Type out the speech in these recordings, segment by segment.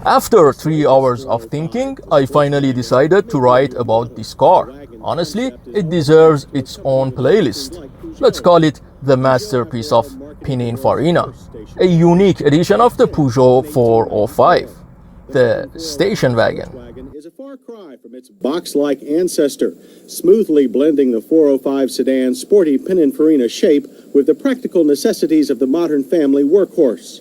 After 3 hours of thinking, I finally decided to write about this car. Honestly, it deserves its own playlist. Let's call it the masterpiece of Pininfarina, a unique edition of the Peugeot 405, the station wagon. Wagon is a far cry from its box-like ancestor, smoothly blending the 405 sedan's sporty Pininfarina shape with the practical necessities of the modern family workhorse.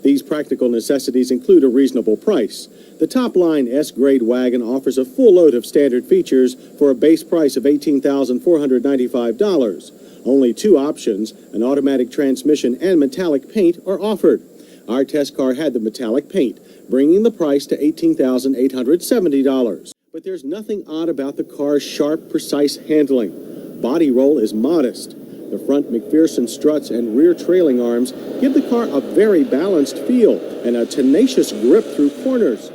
These practical necessities include a reasonable price. The top-line S-grade wagon offers a full load of standard features for a base price of $18,495. Only two options, an automatic transmission and metallic paint, are offered. Our test car had the metallic paint, bringing the price to $18,870. But there's nothing odd about the car's sharp, precise handling. Body roll is modest. The front McPherson struts and rear trailing arms give the car a very balanced feel and a tenacious grip through corners.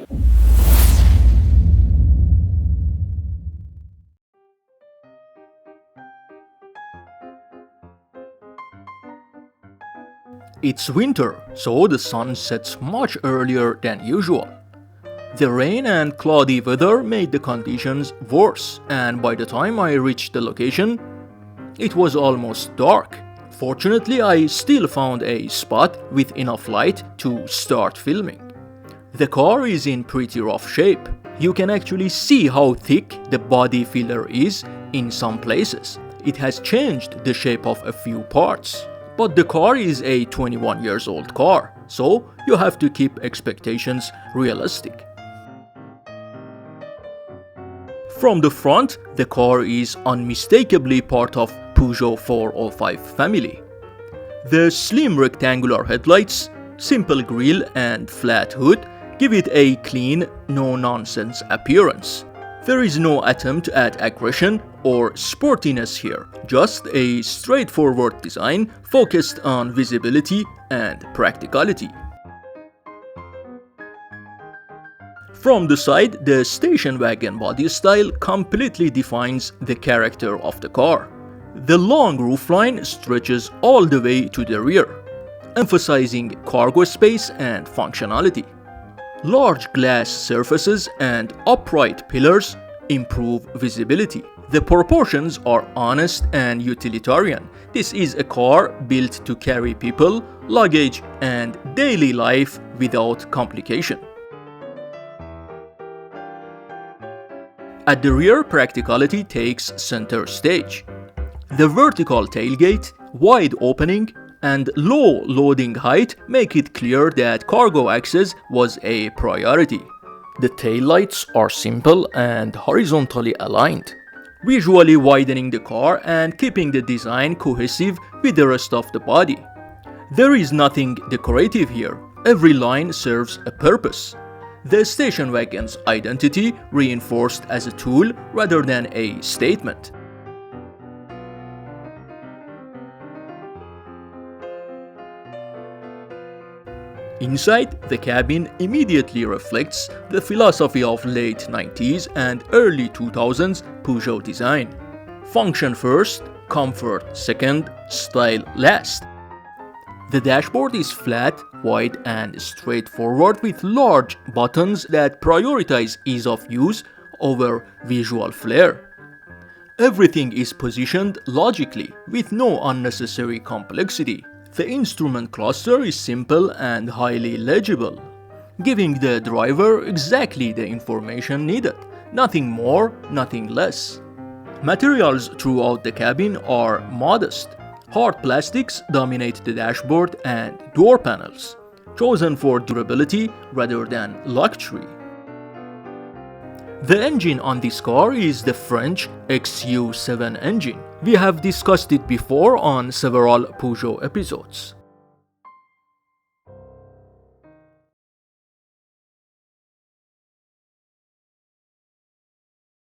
It's winter, so the sun sets much earlier than usual. The rain and cloudy weather made the conditions worse, and by the time I reached the location, it was almost dark. Fortunately, I still found a spot with enough light to start filming. The car is in pretty rough shape. You can actually see how thick the body filler is in some places. It has changed the shape of a few parts. But the car is a 21 years old car, so you have to keep expectations realistic. From the front, the car is unmistakably part of Peugeot 405 family. The slim rectangular headlights, simple grille and flat hood give it a clean, no-nonsense appearance. There is no attempt at aggression or sportiness here, just a straightforward design focused on visibility and practicality. From the side, the station wagon body style completely defines the character of the car. The long roofline stretches all the way to the rear, emphasizing cargo space and functionality. Large glass surfaces and upright pillars improve visibility. The proportions are honest and utilitarian. This is a car built to carry people, luggage, and daily life without complication. At the rear, practicality takes center stage. The vertical tailgate, wide opening, and low loading height make it clear that cargo access was a priority. The taillights are simple and horizontally aligned, visually widening the car and keeping the design cohesive with the rest of the body. There is nothing decorative here. Every line serves a purpose. The station wagon's identity reinforced as a tool rather than a statement. Inside, the cabin immediately reflects the philosophy of late 90s and early 2000s Peugeot design. Function first, comfort second, style last. The dashboard is flat, wide, and straightforward with large buttons that prioritize ease of use over visual flair. Everything is positioned logically with no unnecessary complexity. The instrument cluster is simple and highly legible, giving the driver exactly the information needed, nothing more, nothing less. Materials throughout the cabin are modest. Hard plastics dominate the dashboard and door panels, chosen for durability rather than luxury. The engine on this car is the French XU7 engine. We have discussed it before on several Peugeot episodes.